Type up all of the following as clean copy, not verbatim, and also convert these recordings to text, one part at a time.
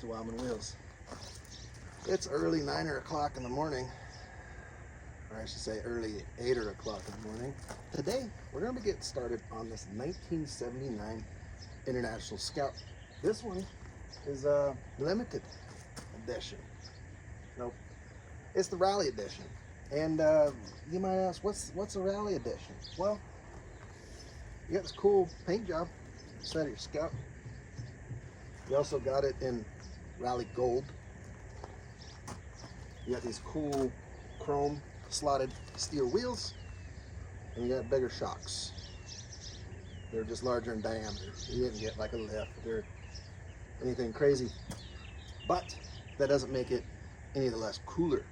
to Wildman Wheels. It's early 9 o'clock in the morning, or I should say early 8 o'clock in the morning. Today, we're going to be getting started on this 1979 International Scout. This one is a limited edition. Nope, it's the Rally Edition. And you might ask, what's a Rally Edition? Well, you got this cool paint job inside of your Scout. You also got it in Rally Gold. You got these cool chrome slotted steel wheels, and you got bigger shocks. They're just larger in diameter. You didn't get like a lift or anything crazy, but that doesn't make it any the less cooler.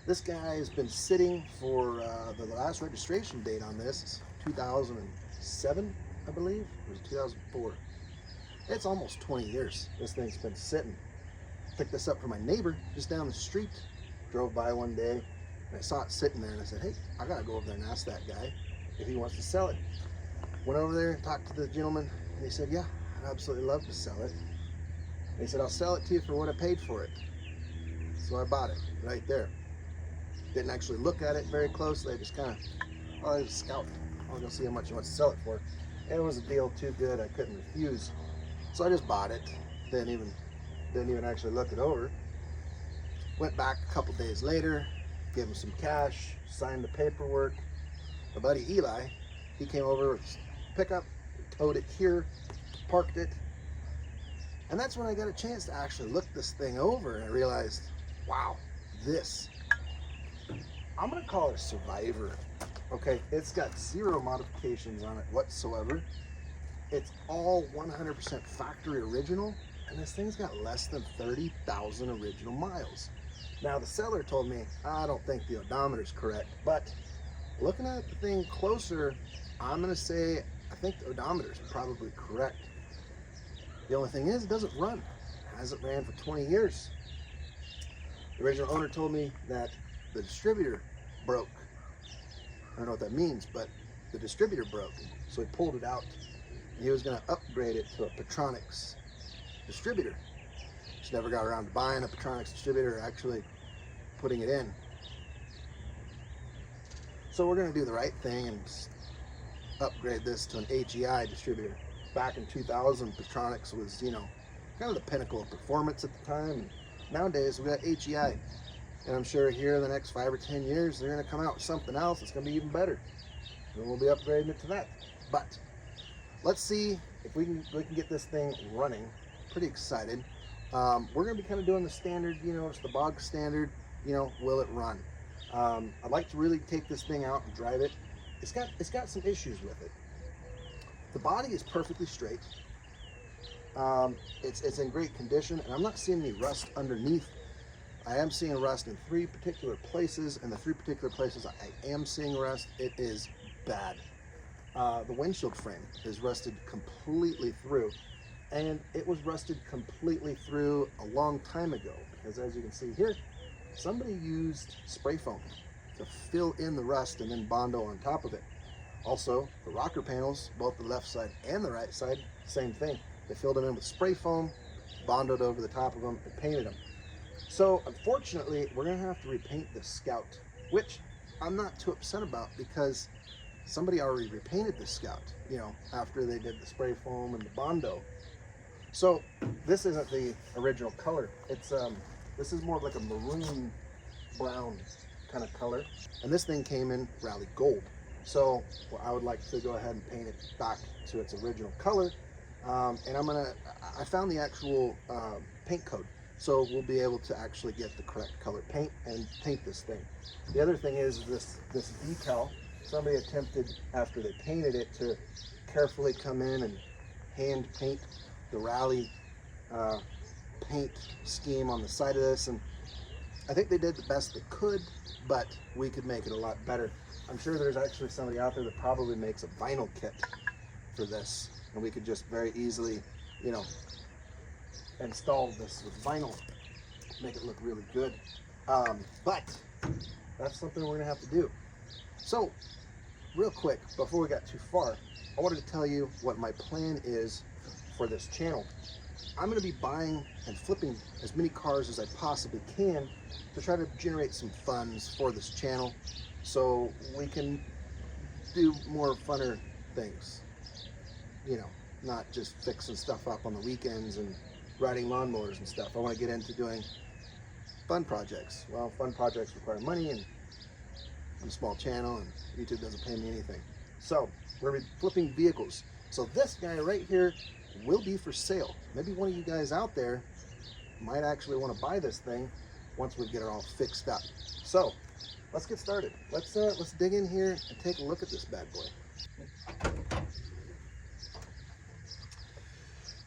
This guy has been sitting for the last registration date on this is 2007, I believe. It was 2004. It's almost 20 years this thing's been sitting. Picked this up from my neighbor just down the street. Drove by one day and I saw it sitting there and I said, hey, I gotta go over there and ask that guy if he wants to sell it. Went over there and talked to the gentleman and he said, yeah, I'd absolutely love to sell it. And he said, I'll sell it to you for what I paid for it. So I bought it right there. Didn't actually look at it very closely. I just kind of, oh, it was a Scout. I'll go see how much he wants to sell it for. It was a deal too good I couldn't refuse. So I just bought it. Didn't even actually look it over. Went back a couple days later, gave him some cash, signed the paperwork. My buddy Eli, he came over with his pickup, towed it here, parked it. And that's when I got a chance to actually look this thing over and I realized, wow, this, I'm gonna call it a Survivor. Okay, it's got zero modifications on it whatsoever. It's all 100% factory original, and this thing's got less than 30,000 original miles. Now the seller told me, I don't think the odometer's correct, but looking at the thing closer, I'm gonna say, I think the odometer's probably correct. The only thing is, it doesn't run. It hasn't ran for 20 years. The original owner told me that the distributor broke. I don't know what that means, but the distributor broke. So he pulled it out. And he was going to upgrade it to a Petronix distributor. Just never got around to buying a Petronix distributor or actually putting it in. So we're going to do the right thing and upgrade this to an HEI distributor. Back in 2000, Petronix was, you know, kind of the pinnacle of performance at the time. And nowadays we got HEI. And I'm sure here in the next 5 or 10 years, they're going to come out with something else that's going to be even better. And we'll be upgrading it to that. But let's see if we can get this thing running. Pretty excited. We're going to be kind of doing the standard, you know, it's the bog standard, you know, will it run? I'd like to really take this thing out and drive it. It's got some issues with it. The body is perfectly straight. It's in great condition, and I'm not seeing any rust underneath. I am seeing rust in 3 particular places, and the 3 particular places I am seeing rust, it is bad. The windshield frame is rusted completely through, and it was rusted completely through a long time ago, because as you can see here, somebody used spray foam to fill in the rust and then Bondo on top of it. Also, the rocker panels, both the left side and the right side, same thing. They filled them in with spray foam, Bondoed over the top of them, and painted them. So unfortunately, we're gonna have to repaint this Scout, which I'm not too upset about because somebody already repainted this Scout, you know, after they did the spray foam and the Bondo. So this isn't the original color. It's this is more like a maroon brown kind of color. And this thing came in Rally Gold. So well, I would like to go ahead and paint it back to its original color. And I found the actual paint code. So we'll be able to actually get the correct color paint and paint this thing. The other thing is this decal. Somebody attempted, after they painted it, to carefully come in and hand paint the Rally paint scheme on the side of this. And I think they did the best they could, but we could make it a lot better. I'm sure there's actually somebody out there that probably makes a vinyl kit for this. And we could just very easily, you know, install this with vinyl, make it look really good. But that's something we're gonna have to do. So real quick, before we got too far, I wanted to tell you what my plan is for this channel. I'm going to be buying and flipping as many cars as I possibly can to try to generate some funds for this channel so we can do more funner things. You know, not just fixing stuff up on the weekends and riding lawnmowers and stuff. I want to get into doing fun projects. Well, fun projects require money, and I'm a small channel and YouTube doesn't pay me anything. So we're going to be flipping vehicles. So this guy right here will be for sale. Maybe one of you guys out there might actually want to buy this thing once we get it all fixed up. So let's get started. Let's dig in here and take a look at this bad boy.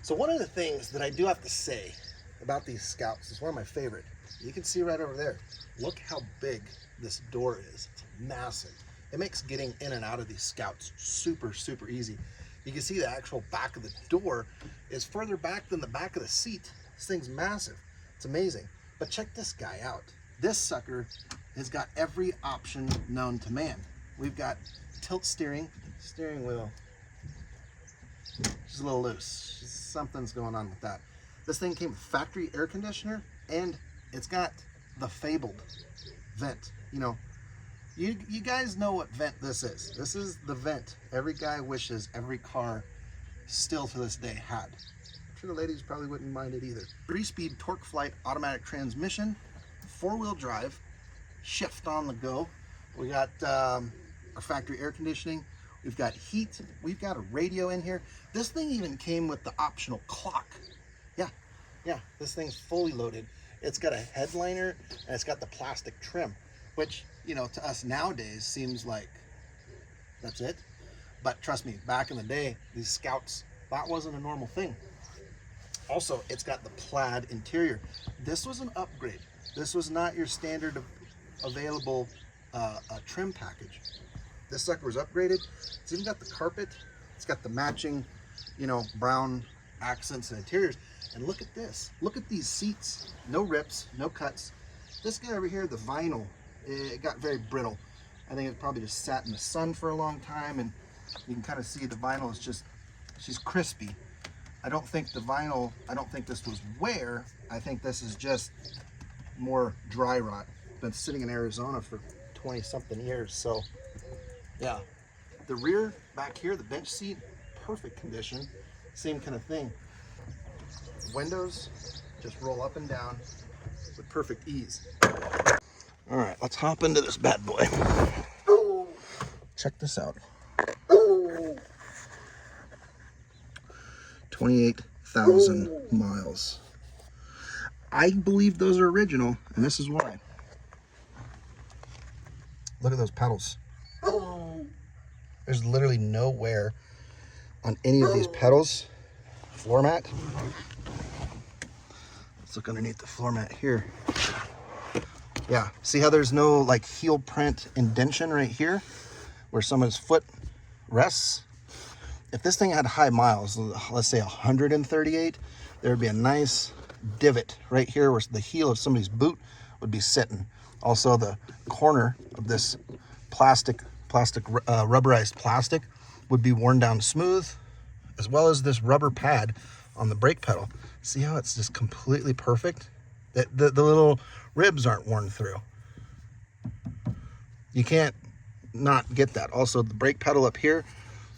So one of the things that I do have to say about these Scouts is one of my favorite. You can see right over there. Look how big this door is. It's massive. It makes getting in and out of these Scouts super, super easy. You can see the actual back of the door is further back than the back of the seat. This thing's massive. It's amazing. But check this guy out. This sucker has got every option known to man. We've got tilt steering wheel. Just a little loose. Something's going on with that. This thing came with factory air conditioner, and it's got the fabled vent. You know, you guys know what vent this is. This is the vent every guy wishes every car still to this day had. I'm sure the ladies probably wouldn't mind it either. 3-speed TorqueFlite automatic transmission, 4-wheel drive, shift on the go. We got our factory air conditioning. We've got heat. We've got a radio in here. This thing even came with the optional clock. Yeah, this thing's fully loaded. It's got a headliner and it's got the plastic trim, which, you know, to us nowadays seems like that's it. But trust me, back in the day, these Scouts, that wasn't a normal thing. Also, it's got the plaid interior. This was an upgrade. This was not your standard available trim package. This sucker was upgraded. It's even got the carpet. It's got the matching, you know, brown accents and interiors. And look at this. Look at these seats. No rips, no cuts. This guy over here, the vinyl, it got very brittle. I think it probably just sat in the sun for a long time, and you can kind of see the vinyl is just, she's crispy. I don't think this was wear. I think this is just more dry rot. Been sitting in Arizona for 20 something years, so yeah. The rear back here, the bench seat, perfect condition. Same kind of thing. Windows just roll up and down with perfect ease. All right, let's hop into this bad boy. Oh. Check this out. Oh. 28,000 miles. I believe those are original, and this is why. Look at those pedals. Oh. There's literally no wear on any of these pedals. Floor mat. Let's look underneath the floor mat here. Yeah, see how there's no like heel print indentation right here where someone's foot rests? If this thing had high miles, let's say 138, there would be a nice divot right here where the heel of somebody's boot would be sitting. Also, the corner of this rubberized plastic would be worn down smooth, as well as this rubber pad on the brake pedal. See how it's just completely perfect? The little ribs aren't worn through. You can't not get that. Also, the brake pedal up here,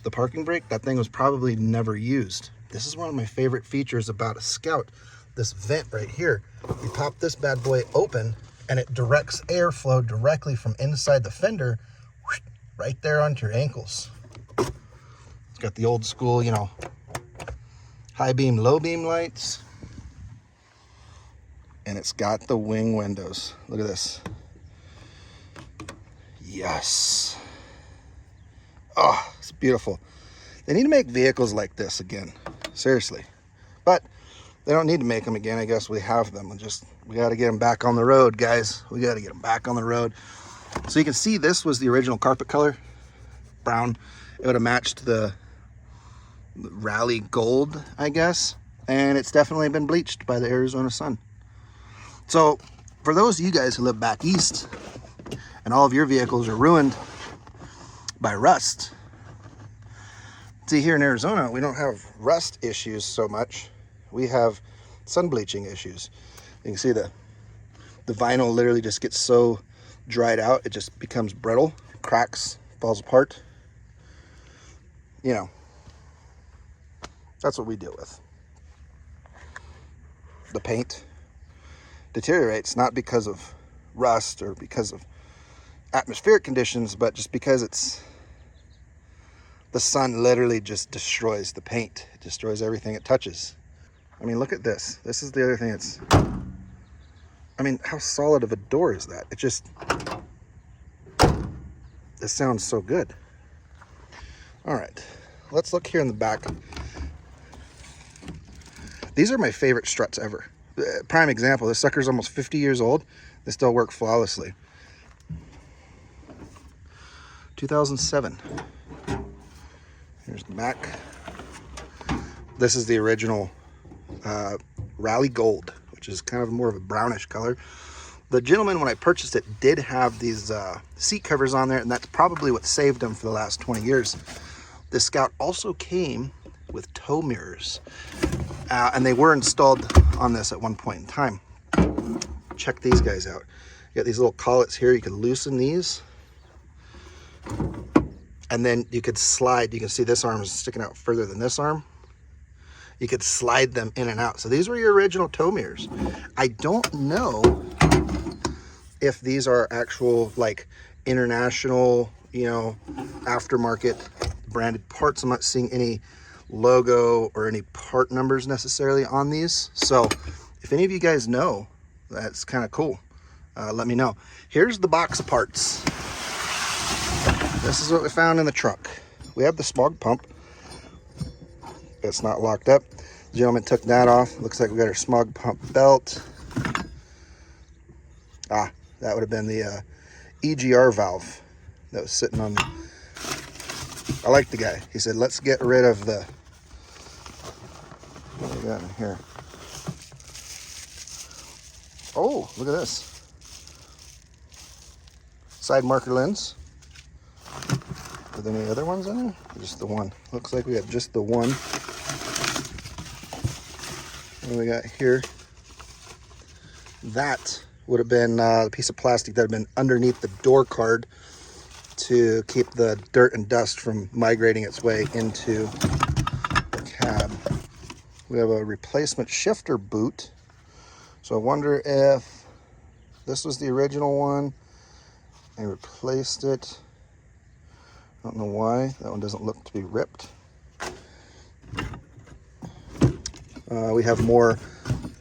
the parking brake, that thing was probably never used. This is one of my favorite features about a Scout. This vent right here. You pop this bad boy open and it directs airflow directly from inside the fender right there onto your ankles. It's got the old school, you know, high beam, low beam lights. And it's got the wing windows. Look at this. Yes. Oh, it's beautiful. They need to make vehicles like this again. Seriously. But they don't need to make them again. I guess we have them. We got to get them back on the road, guys. We got to get them back on the road. So you can see this was the original carpet color. Brown. It would have matched the rally gold, I guess. And it's definitely been bleached by the Arizona sun. So for those of you guys who live back east and all of your vehicles are ruined by rust, see, here in Arizona, we don't have rust issues so much. we have sun bleaching issues. You can see the vinyl literally just gets so dried out, it just becomes brittle, cracks, falls apart. You know, that's what we deal with. The paint deteriorates not because of rust or because of atmospheric conditions, but just because the sun literally just destroys the paint. It destroys everything it touches. I mean, look at this. This is the other thing. I mean, how solid of a door is that? This sounds so good. All right, let's look here in the back. These are my favorite struts ever. Prime example, this sucker's almost 50 years old. They still work flawlessly. 2007. Here's the back. This is the original Rally Gold, which is kind of more of a brownish color. The gentleman, when I purchased it, did have these seat covers on there, and that's probably what saved them for the last 20 years. The Scout also came with tow mirrors, and they were installed on this at one point in time. Check these guys out. You got these little collets here. You can loosen these, and then you could slide. You can see this arm is sticking out further than this arm. You could slide them in and out. So these were your original tow mirrors. I don't know if these are actual like international, you know, aftermarket branded parts. I'm not seeing any logo or any part numbers necessarily on these. So if any of you guys know, that's kind of cool. Let me know. Here's the box parts. This is what we found in the trunk. We have the smog pump. It's not locked up. The gentleman took that off. Looks like we got our smog pump belt. Ah, that would have been the EGR valve that was sitting on the... I like the guy. He said, let's get rid of the... What do we got in here? Oh, look at this. Side marker lens. Are there any other ones in there? Just the one. Looks like we have just the one. What do we got here? That would have been a piece of plastic that had been underneath the door card to keep the dirt and dust from migrating its way into the cab. We have a replacement shifter boot. So I wonder if this was the original one. I replaced it. I don't know why. That one doesn't look to be ripped. We have more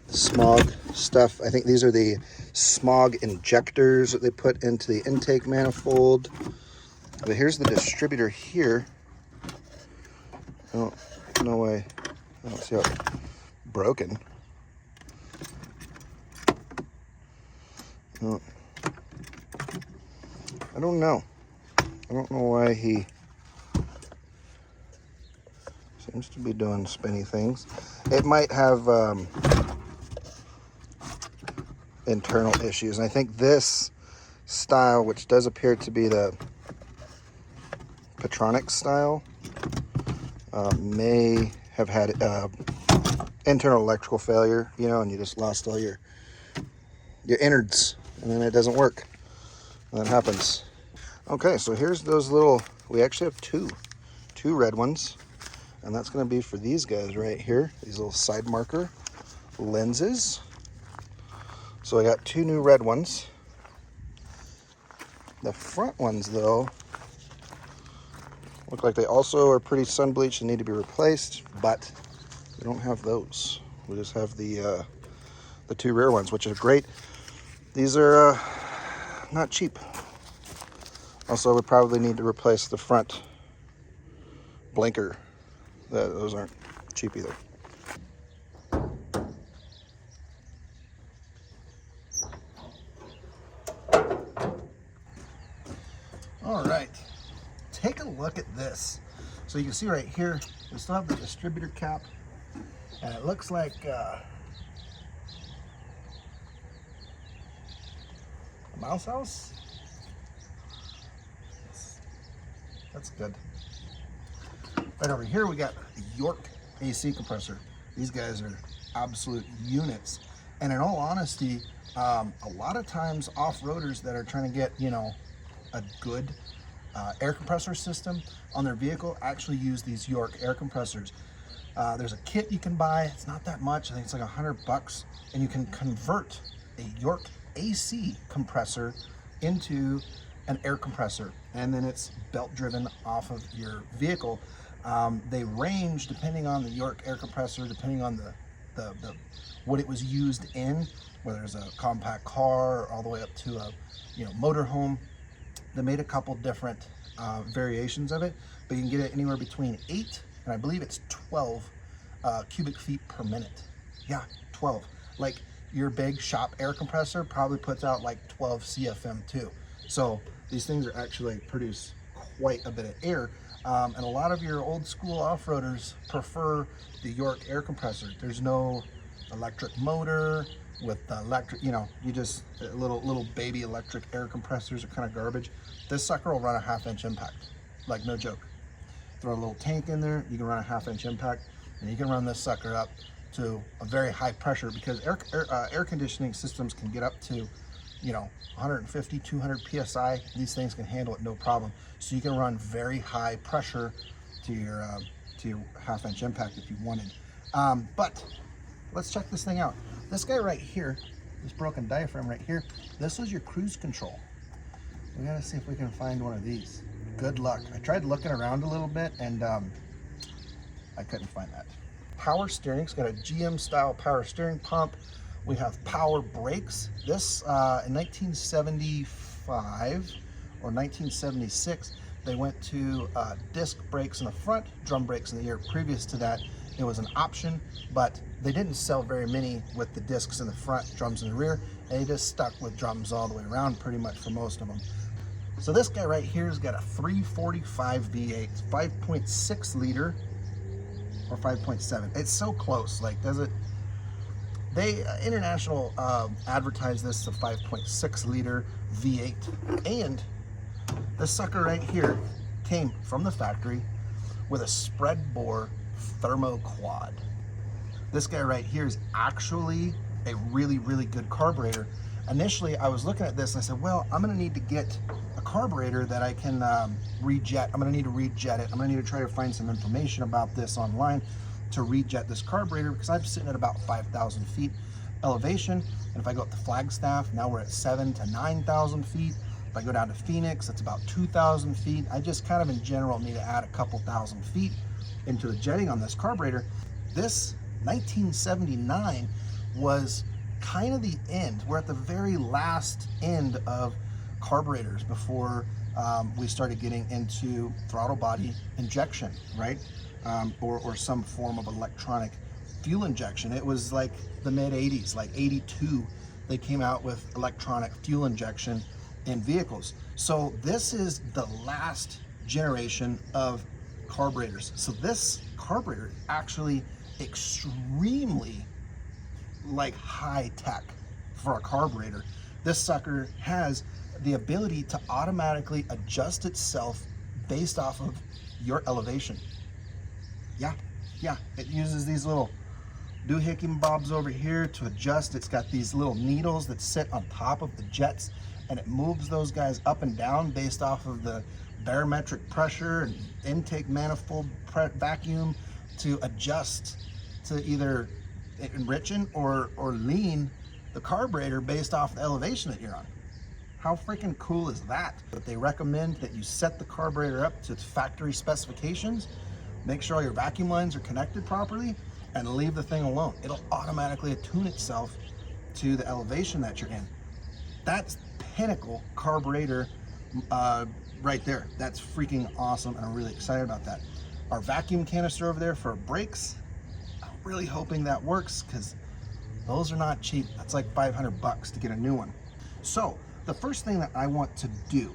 smog stuff. I think these are the smog injectors that they put into the intake manifold. But here's the distributor here. Oh, no way. I don't see how it's broken. Oh. I don't know. I don't know why he seems to be doing spinny things. It might have internal issues. And I think this style, which does appear to be the Petronic style, may have had internal electrical failure, you know, and you just lost all your innards, and then it doesn't work. That happens. Okay, so here's those little, we actually have two red ones, and that's going to be for these guys right here, these little side marker lenses. So I got two new red ones. The front ones though look like they also are pretty sun bleached and need to be replaced, but we don't have those. We just have the two rear ones, which are great. These are not cheap. Also, we probably need to replace the front blinker. Those aren't cheap either. All right, take a look at this. So you can see right here, we still have the distributor cap, and it looks like a mouse house. That's good. Right over here we got the York AC compressor. These guys are absolute units. And in all honesty, a lot of times off-roaders that are trying to get, you know, a good air compressor system on their vehicle actually use these York air compressors. There's a kit you can buy. It's not that much. I think it's like $100, and you can convert a York AC compressor into an air compressor, and then it's belt driven off of your vehicle. They range depending on the York air compressor, depending on the what it was used in, whether it's a compact car all the way up to a, you know, motorhome. They made a couple different variations of it, but you can get it anywhere between 8 and I believe it's 12 cubic feet per minute. Yeah, 12. Like your big shop air compressor probably puts out like 12 CFM too. So these things are actually produce quite a bit of air. And a lot of your old school off-roaders prefer the York air compressor. There's no electric motor with electric, you know, you just little baby electric air compressors are kind of garbage. This sucker will run a 1/2-inch impact, like no joke. Throw a little tank in there, you can run a 1/2-inch impact, and you can run this sucker up to a very high pressure, because air conditioning systems can get up to, you know, 150, 200 PSI. These things can handle it no problem. So you can run very high pressure to your 1/2-inch impact if you wanted. But let's check this thing out. This guy right here, this broken diaphragm right here, this was your cruise control. We gotta see if we can find one of these. Good luck. I tried looking around a little bit, and I couldn't find that. Power steering's got a GM style power steering pump. We have power brakes. This in 1975 or 1976, they went to disc brakes in the front, drum brakes in the rear. Previous to that, it was an option, but they didn't sell very many with the discs in the front, drums in the rear, and they just stuck with drums all the way around pretty much for most of them. So this guy right here has got a 345 V8, 5.6 liter or 5.7. It's so close. Like, does it? They International advertised this as a 5.6 liter V8, and this sucker right here came from the factory with a spread bore thermoquad. This guy right here is actually a really, really good carburetor. Initially, I was looking at this and I said, well, I'm gonna need to get a carburetor that I can rejet. I'm gonna need to rejet it. I'm gonna need to try to find some information about this online to rejet this carburetor, because I'm sitting at about 5,000 feet elevation. And if I go up to Flagstaff, now we're at 7,000 to 9,000 feet. If I go down to Phoenix, that's about 2,000 feet. I just kind of in general need to add a couple thousand feet into the jetting on this carburetor. This 1979 was kind of the end. We're at the very last end of carburetors before we started getting into throttle body injection, right? Or some form of electronic fuel injection. It was like the mid 80s, like 82, they came out with electronic fuel injection in vehicles. So this is the last generation of carburetors. So this carburetor actually extremely like high tech for a carburetor. This sucker has the ability to automatically adjust itself based off of your elevation. Yeah, it uses these little doohickey bobs over here to adjust. It's got these little needles that sit on top of the jets, and it moves those guys up and down based off of the barometric pressure and intake manifold vacuum to adjust to either enrichen or lean the carburetor based off the elevation that you're on. How freaking cool is that? But they recommend that you set the carburetor up to its factory specifications, make sure all your vacuum lines are connected properly, and leave the thing alone. It'll automatically attune itself to the elevation that you're in. That's pinnacle carburetor right there. That's freaking awesome, and I'm really excited about that. Our vacuum canister over there for brakes, I'm really hoping that works, because those are not cheap. That's like $500 to get a new one. So the first thing that I want to do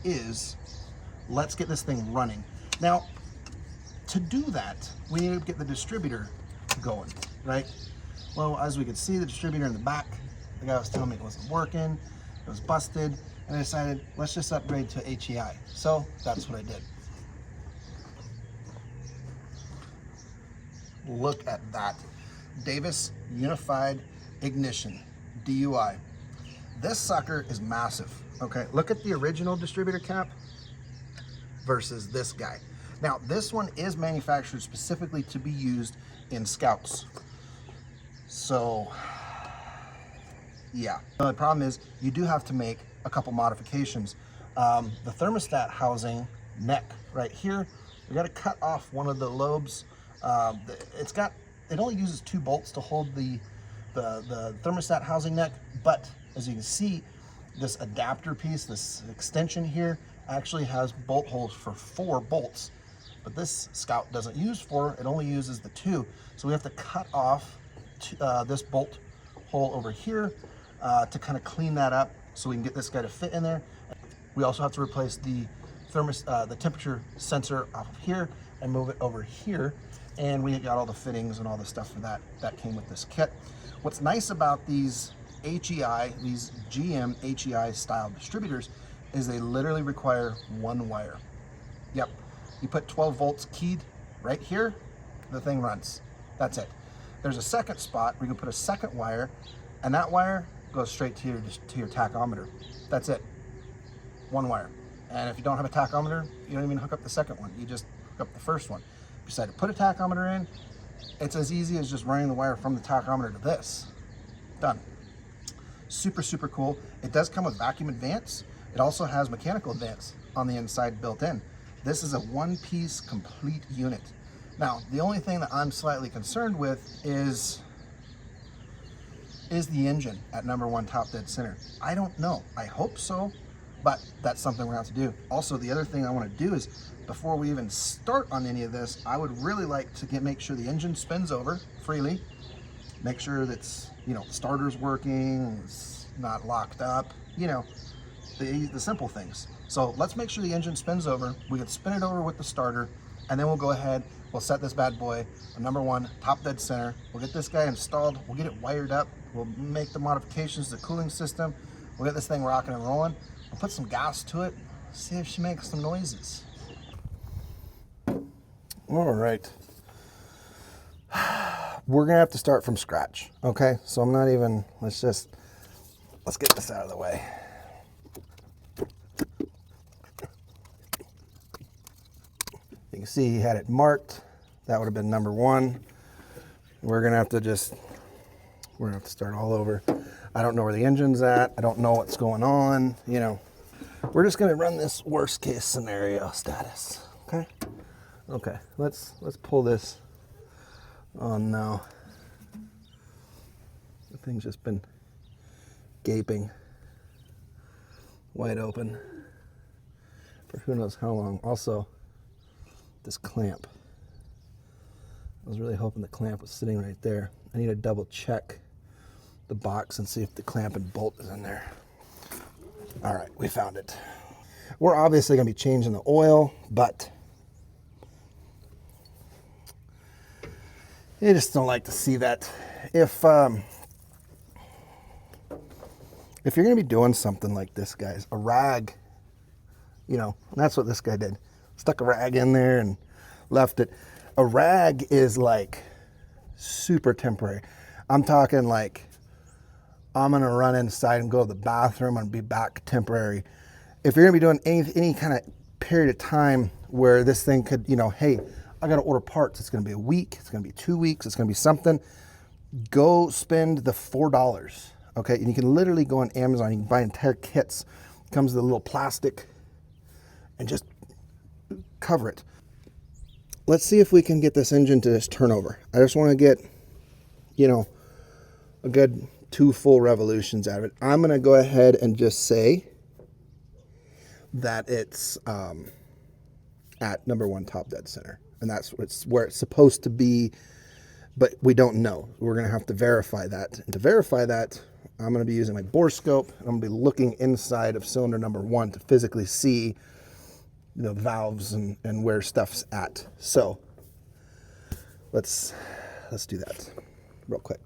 is let's get this thing running. Now, to do that, we need to get the distributor going, right? Well, as we could see, the distributor in the back, the guy was telling me it wasn't working, it was busted, and I decided, let's just upgrade to HEI. So that's what I did. Look at that. Davis Unified Ignition, DUI. This sucker is massive, okay? Look at the original distributor cap versus this guy. Now, this one is manufactured specifically to be used in Scouts. So, yeah. The problem is you do have to make a couple modifications. The thermostat housing neck right here, we got to cut off one of the lobes. It only uses 2 bolts to hold the thermostat housing neck, but as you can see, this adapter piece, this extension here, actually has bolt holes for 4 bolts. But this Scout doesn't use 4, it only uses the 2. So we have to cut off this bolt hole over here to kind of clean that up so we can get this guy to fit in there. We also have to replace the temperature sensor off of here and move it over here. And we got all the fittings and all the stuff for that came with this kit. What's nice about these HEI, these GM HEI style distributors, is they literally require 1 wire. Yep, you put 12 volts keyed right here, the thing runs. That's it. There's a second spot where you can put a second wire, and that wire goes straight to your tachometer. That's it, 1 wire. And if you don't have a tachometer, you don't even hook up the second one. You just hook up the first one. If you decide to put a tachometer in, it's as easy as just running the wire from the tachometer to this. Done. Super, super cool. It does come with vacuum advance. It also has mechanical advance on the inside built in. This is a 1-piece complete unit. Now, the only thing that I'm slightly concerned with is the engine at #1 top dead center. I don't know. I hope so, but that's something we're going to have to do. Also, the other thing I want to do is, before we even start on any of this, I would really like to make sure the engine spins over freely. Make sure that's, the starter's working, it's not locked up, the simple things. So let's make sure the engine spins over. We can spin it over with the starter, and then we'll go ahead, we'll set this bad boy on #1 top dead center. We'll get this guy installed, we'll get it wired up, we'll make the modifications to the cooling system, we'll get this thing rocking and rolling, we'll put some gas to it, see if she makes some noises. All right. We're gonna have to start from scratch, okay? So I'm not even, let's get this out of the way. You can see he had it marked. That would have been #1. We're gonna have to start all over. I don't know where the engine's at. I don't know what's going on, We're just gonna run this worst case scenario status, okay? Okay, let's pull this on now. The thing's just been gaping wide open for who knows how long. Also, this clamp. I was really hoping the clamp was sitting right there. I need to double check the box and see if the clamp and bolt is in there. All right, we found it. We're obviously gonna be changing the oil, but you just don't like to see that. If you're gonna be doing something like this, guys, a rag, that's what this guy did. Stuck a rag in there and left it. A rag is like super temporary. I'm talking like, I'm gonna run inside and go to the bathroom and be back temporary. If you're gonna be doing any kind of period of time where this thing could, hey, I gotta order parts, it's gonna be a week, it's gonna be 2 weeks, it's gonna be something, go spend the $4, okay? And you can literally go on Amazon, you can buy entire kits. It comes with a little plastic and just cover it. Let's see if we can get this engine to just turn over. I just wanna get, a good 2 full revolutions out of it. I'm gonna go ahead and just say that it's at #1 top dead center. And that's where it's supposed to be, but we don't know. We're gonna have to verify that. And to verify that, I'm gonna be using my bore scope. I'm gonna be looking inside of cylinder #1 to physically see the valves and where stuff's at. So let's do that real quick.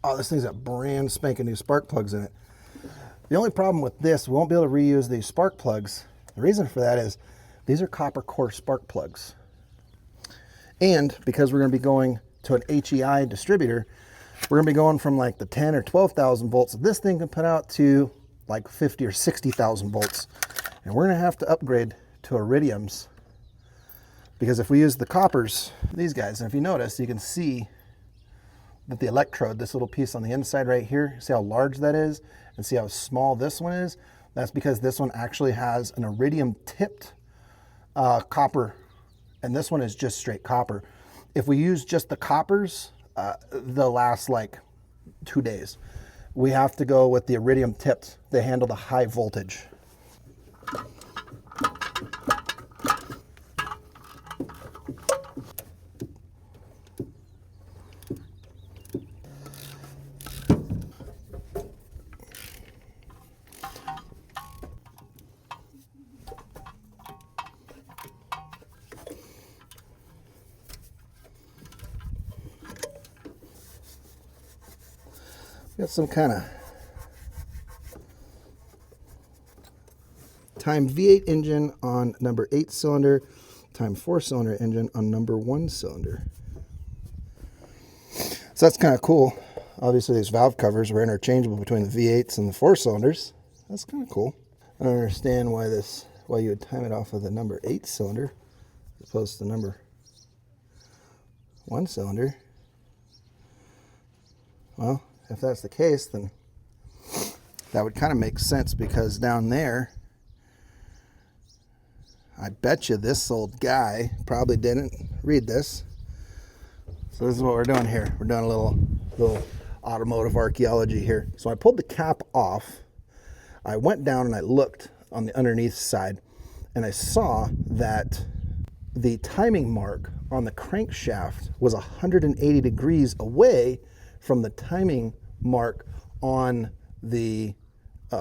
Oh, this thing's got brand spanking new spark plugs in it. The only problem with this, we won't be able to reuse these spark plugs. The reason for that is these are copper core spark plugs. And because we're going to be going to an HEI distributor, we're going to be going from like the 10 or 12,000 volts this thing can put out to like 50 or 60,000 volts. And we're going to have to upgrade to iridiums, because if we use the coppers, these guys, and if you notice, you can see that the electrode, this little piece on the inside right here, see how large that is and see how small this one is? That's because this one actually has an iridium tipped copper, and this one is just straight copper. If we use just the coppers, they'll last like 2 days. We have to go with the iridium tipped. They handle the high voltage. Got some kind of time V8 engine on number 8 cylinder, time 4 cylinder engine on number 1 cylinder. So that's kind of cool. Obviously these valve covers were interchangeable between the V8s and the 4 cylinders. That's kind of cool. I don't understand why you would time it off of the number 8 cylinder as opposed to the number 1 cylinder. Well, if that's the case, then that would kind of make sense, because down there, I bet you this old guy probably didn't read this. So this is what we're doing here. We're doing a little automotive archaeology here. So I pulled the cap off. I went down and I looked on the underneath side, and I saw that the timing mark on the crankshaft was 180 degrees away from the timing mark on the on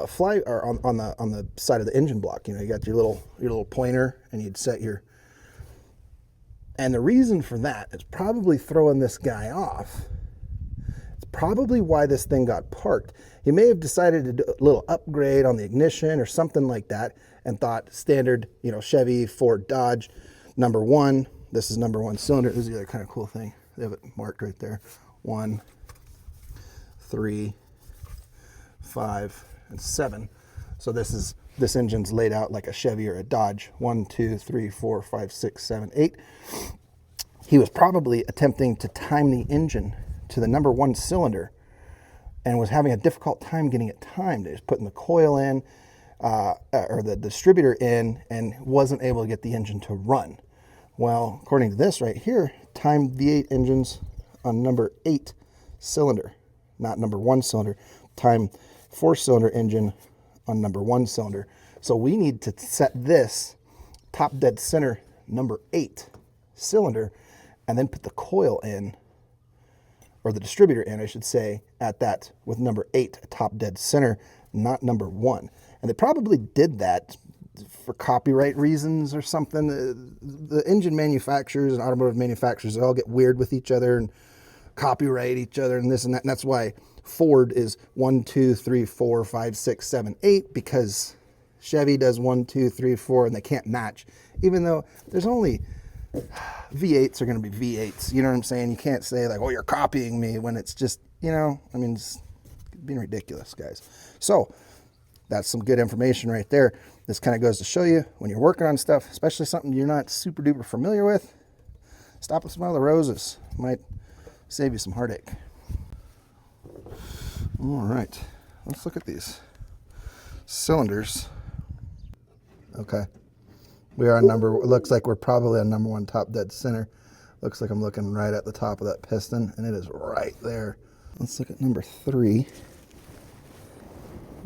the side of the engine block. You know, you got your little pointer, and you'd set your. And the reason for that is probably throwing this guy off. It's probably why this thing got parked. He may have decided to do a little upgrade on the ignition or something like that, and thought standard, you know, Chevy, Ford, Dodge, number 1. This is number 1 cylinder. This is the other kind of cool thing. They have it marked right there. 1, 3, 5, and 7. So this engine's laid out like a Chevy or a Dodge. 1, 2, 3, 4, 5, 6, 7, 8. He was probably attempting to time the engine to the number 1 cylinder and was having a difficult time getting it timed. He was putting the coil in, or the distributor in, and wasn't able to get the engine to run. Well, according to this right here, timed V8 engines on number 8 cylinder, not number 1 cylinder. Time 4 cylinder engine on number 1 cylinder. So we need to set this top dead center number 8 cylinder, and then put the coil in, or the distributor in, I should say, at that with number 8 top dead center, not number 1. And they probably did that for copyright reasons or something. The engine manufacturers and automotive manufacturers, they all get weird with each other and copyright each other and this and that. And that's why Ford is 1, 2, 3, 4, 5, 6, 7, 8, because Chevy does 1, 2, 3, 4, and they can't match. Even though there's only V8s are going to be V8s. You know what I'm saying? You can't say like, oh, you're copying me, when it's just, you know, I mean, it's being ridiculous, guys. So that's some good information right there. This kind of goes to show you when you're working on stuff, especially something you're not super duper familiar with, stop and smell the roses. Might save you some heartache. All right, let's look at these cylinders. Okay, we are on number, it looks like we're probably on number 1 top dead center. Looks like I'm looking right at the top of that piston, and it is right there. Let's look at number 3.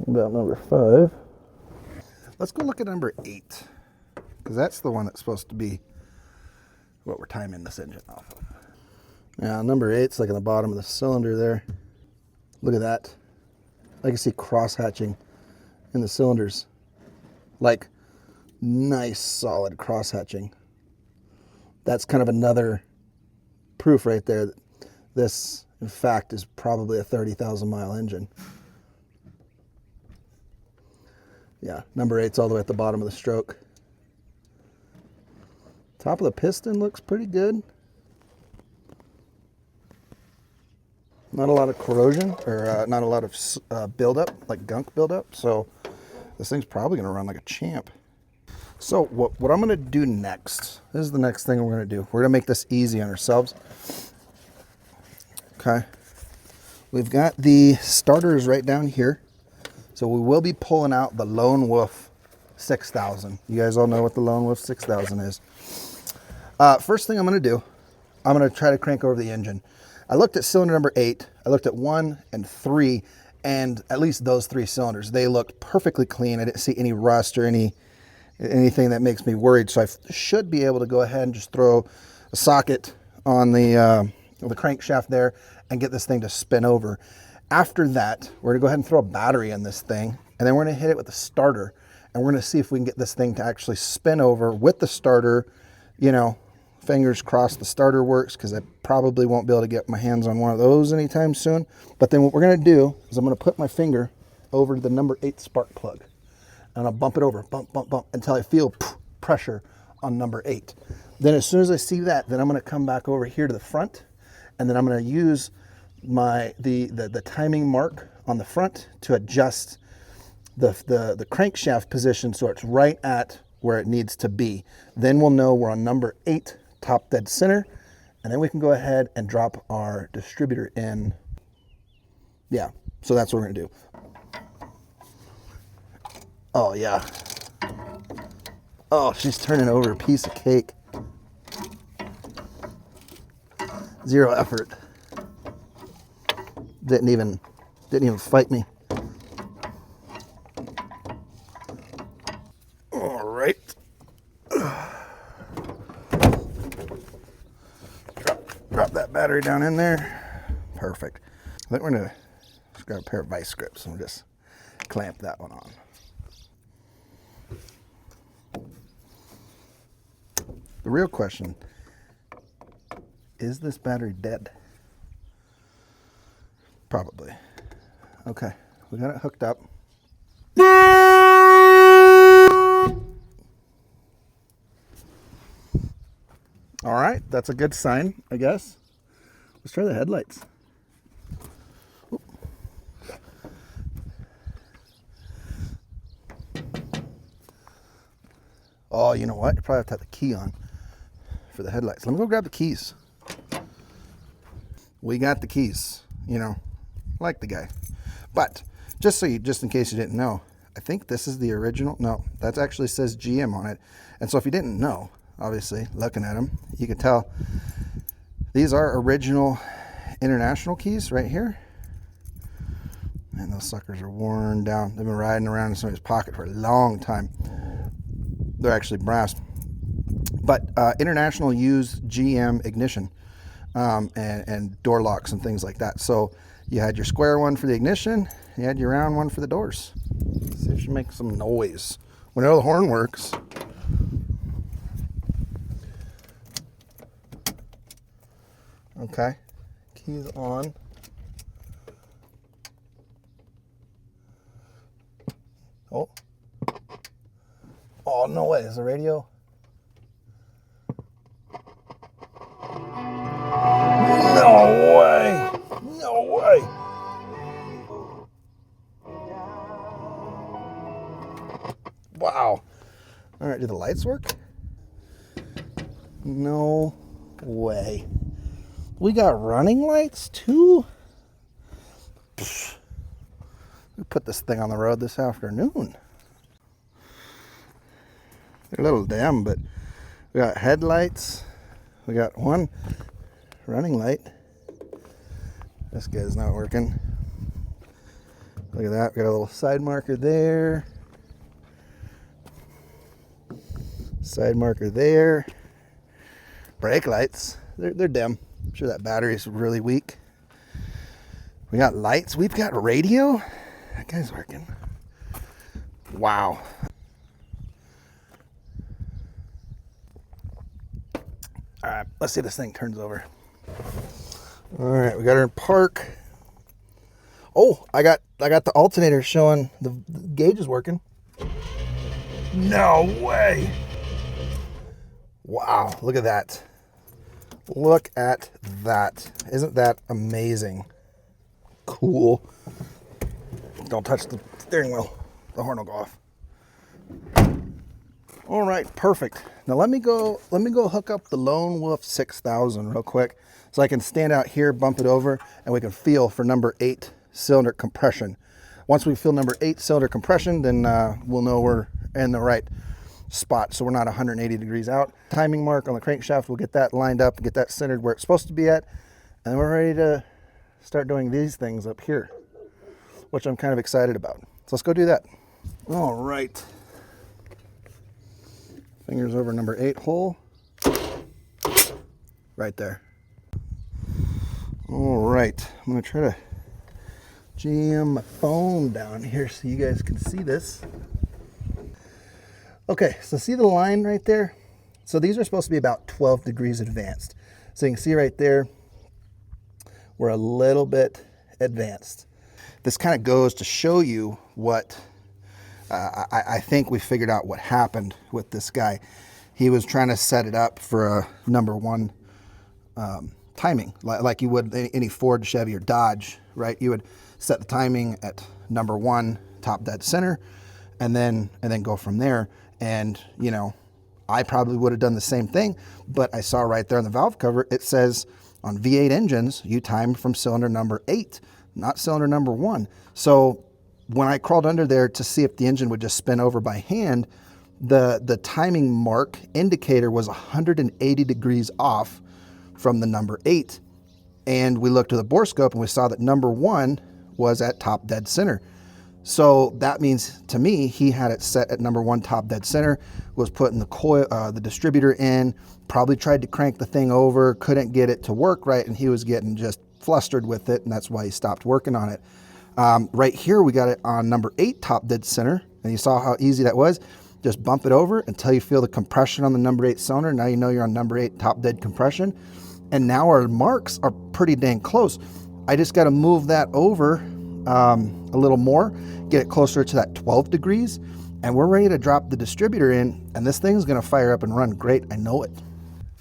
About number 5. Let's go look at number 8, because that's the one that's supposed to be what we're timing this engine off of. Now, number 8's like on the bottom of the cylinder there. Look at that. I can see cross hatching in the cylinders. Like, nice solid cross hatching. That's kind of another proof right there that this in fact, is probably a 30,000 mile engine. Yeah, number 8's all the way at the bottom of the stroke. Top of the piston looks pretty good. Not a lot of corrosion, or not a lot of buildup, like gunk buildup. So this thing's probably going to run like a champ. So what I'm going to do next, this is the next thing we're going to do. We're going to make this easy on ourselves. Okay. We've got the starters right down here. So we will be pulling out the Lone Wolf 6000. You guys all know what the Lone Wolf 6000 is. First thing I'm going to do, I'm going to try to crank over the engine. I looked at cylinder number 8, I looked at 1 and 3, and at least those 3 cylinders, they looked perfectly clean. I didn't see any rust or anything that makes me worried. So I should be able to go ahead and just throw a socket on the crankshaft there and get this thing to spin over. After that, we're gonna go ahead and throw a battery in this thing, and then we're gonna hit it with a starter, and we're gonna see if we can get this thing to actually spin over with the starter. You know, fingers crossed the starter works, because I probably won't be able to get my hands on one of those anytime soon. But then what we're gonna do is I'm gonna put my finger over to the number 8 spark plug, and I'll bump it over, bump, bump, bump, until I feel pressure on number 8. Then as soon as I see that, then I'm gonna come back over here to the front, and then I'm gonna use the timing mark on the front to adjust the crankshaft position so it's right at where it needs to be. Then we'll know we're on number 8, top dead center, and then we can go ahead and drop our distributor in. Yeah, so that's what we're gonna do. Oh yeah. Oh, she's turning over a piece of cake. Zero effort. Didn't even fight me. All right. Drop that battery down in there. Perfect. I think we're gonna just grab a pair of vice grips and we'll just clamp that one on. The real question, is this battery dead? Probably. Okay, we got it hooked up. All right, that's a good sign, I guess. Let's try the headlights. Oop. Oh, you know what? You probably have to have the key on for the headlights. Let me go grab the keys. We got the keys, you know, like the guy. But just in case you didn't know, I think this is the original. No, that actually says GM on it. And so if you didn't know, obviously looking at them, you can tell these are original International keys right here. And those suckers are worn down. They've been riding around in somebody's pocket for a long time. They're actually brass. But International used GM ignition and door locks and things like that. So you had your square one for the ignition, you had your round one for the doors. See if you make some noise. We know the horn works. Okay, keys on. Oh. Oh, no way. Is the radio? No way. No way. Wow. All right, do the lights work? No way. We got running lights too? Psh. We put this thing on the road this afternoon. They're a little dim, but we got headlights. We got one running light. This guy's not working. Look at that. We got a little side marker there. Side marker there. Brake lights. They're dim. I'm sure that battery's really weak. We got lights. We've got radio. That guy's working. Wow. All right, let's see if this thing turns over. All right, we got her in park. Oh, I got the alternator showing the gauge is working. No way. Wow, look at that. Look at that. Isn't that amazing? Cool. Don't touch the steering wheel. The horn will go off. All right, perfect. Now let me go hook up the Lone Wolf 6000 real quick so I can stand out here, bump it over, and we can feel for number 8 cylinder compression. Once we feel number 8 cylinder compression, then we'll know we're in the right spot, so we're not 180 degrees out. Timing mark on the crankshaft, we'll get that lined up, get that centered where it's supposed to be at, and we're ready to start doing these things up here, which I'm kind of excited about. So let's go do that. All right. Fingers over number 8 hole. Right there. All right, I'm gonna try to jam my phone down here so you guys can see this. Okay, so see the line right there? So these are supposed to be about 12 degrees advanced. So you can see right there, we're a little bit advanced. This kind of goes to show you what, I think we figured out what happened with this guy. He was trying to set it up for a number 1 timing, like you would any Ford, Chevy, or Dodge, right? You would set the timing at number 1, top dead center, and then go from there. And, you know, I probably would have done the same thing, but I saw right there on the valve cover, it says on V8 engines, you time from cylinder number 8, not cylinder number 1. So when I crawled under there to see if the engine would just spin over by hand, the timing mark indicator was 180 degrees off from the number 8. And we looked at the bore scope and we saw that number 1 was at top dead center. So that means to me, he had it set at number 1 top dead center, was putting the coil, the distributor in, probably tried to crank the thing over, couldn't get it to work right, and he was getting just flustered with it, and that's why he stopped working on it. Right here, we got it on number 8 top dead center, and you saw how easy that was. Just bump it over until you feel the compression on the number 8 cylinder. Now you know you're on number 8 top dead compression. And now our marks are pretty dang close. I just got to move that over a little more, get it closer to that 12 degrees, and we're ready to drop the distributor in, and this thing's going to fire up and run great. I know it.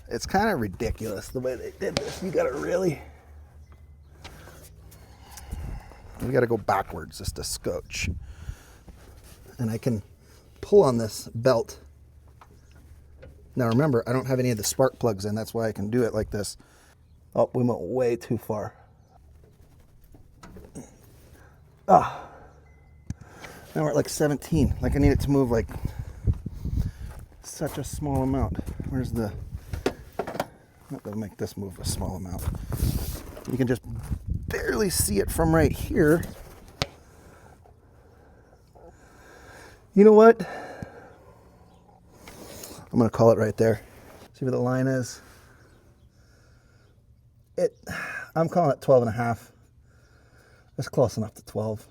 It's kind of ridiculous the way they did this. You got to really... We got to go backwards just a scotch. And I can pull on this belt. Now remember, I don't have any of the spark plugs in. That's why I can do it like this. Oh, we went way too far. Ah. Now we're at like 17. Like I need it to move like such a small amount. Where's the... Not gonna make this move a small amount. You can just barely see it from right here. You know what? I'm gonna call it right there. See where the line is? I'm calling it 12 and a half. That's close enough to 12.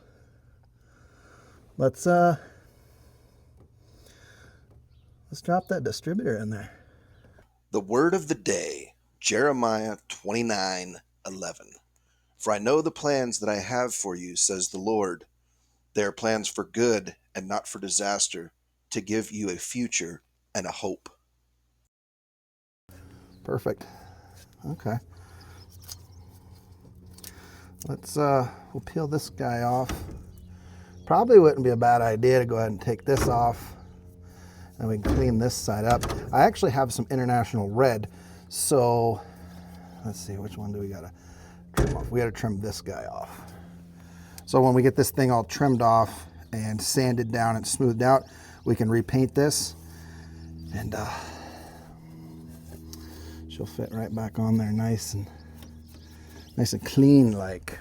Let's drop that distributor in there. The word of the day, Jeremiah 29:11. For I know the plans that I have for you, says the Lord. They are plans for good and not for disaster, to give you a future and a hope. Perfect. Okay. Let's we'll peel this guy off. Probably wouldn't be a bad idea to go ahead and take this off, and we can clean this side up. I actually have some International Red, so let's see, which one do we gotta trim off? We gotta trim this guy off. So when we get this thing all trimmed off and sanded down and smoothed out, we can repaint this, and she'll fit right back on there nice and clean like.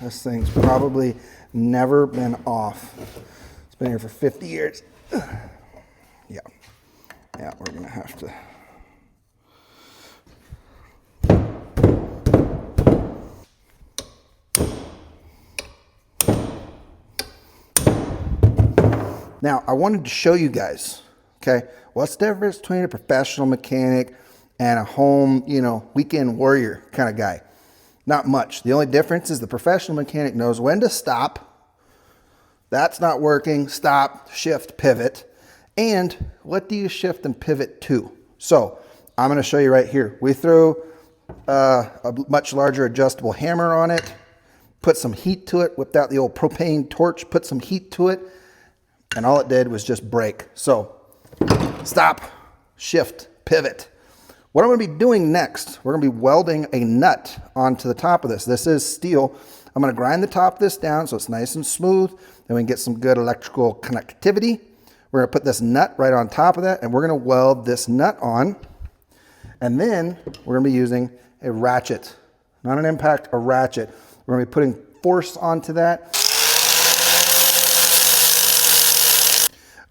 This thing's probably never been off. It's been here for 50 years. Yeah. Yeah, we're gonna have to. Now, I wanted to show you guys, okay, what's the difference between a professional mechanic and a home, weekend warrior kind of guy? Not much. The only difference is the professional mechanic knows when to stop. That's not working. Stop, shift, pivot. And what do you shift and pivot to? So I'm going to show you right here. We threw a much larger adjustable hammer on it, put some heat to it, whipped out the old propane torch, put some heat to it, and all it did was just break. So stop, shift, pivot. What I'm going to be doing next, we're going to be welding a nut onto the top of this. This is steel. I'm going to grind the top of this down so it's nice and smooth. Then we can get some good electrical connectivity. We're going to put this nut right on top of that, and we're going to weld this nut on. And then we're going to be using a ratchet, not an impact, a ratchet. We're going to be putting force onto that.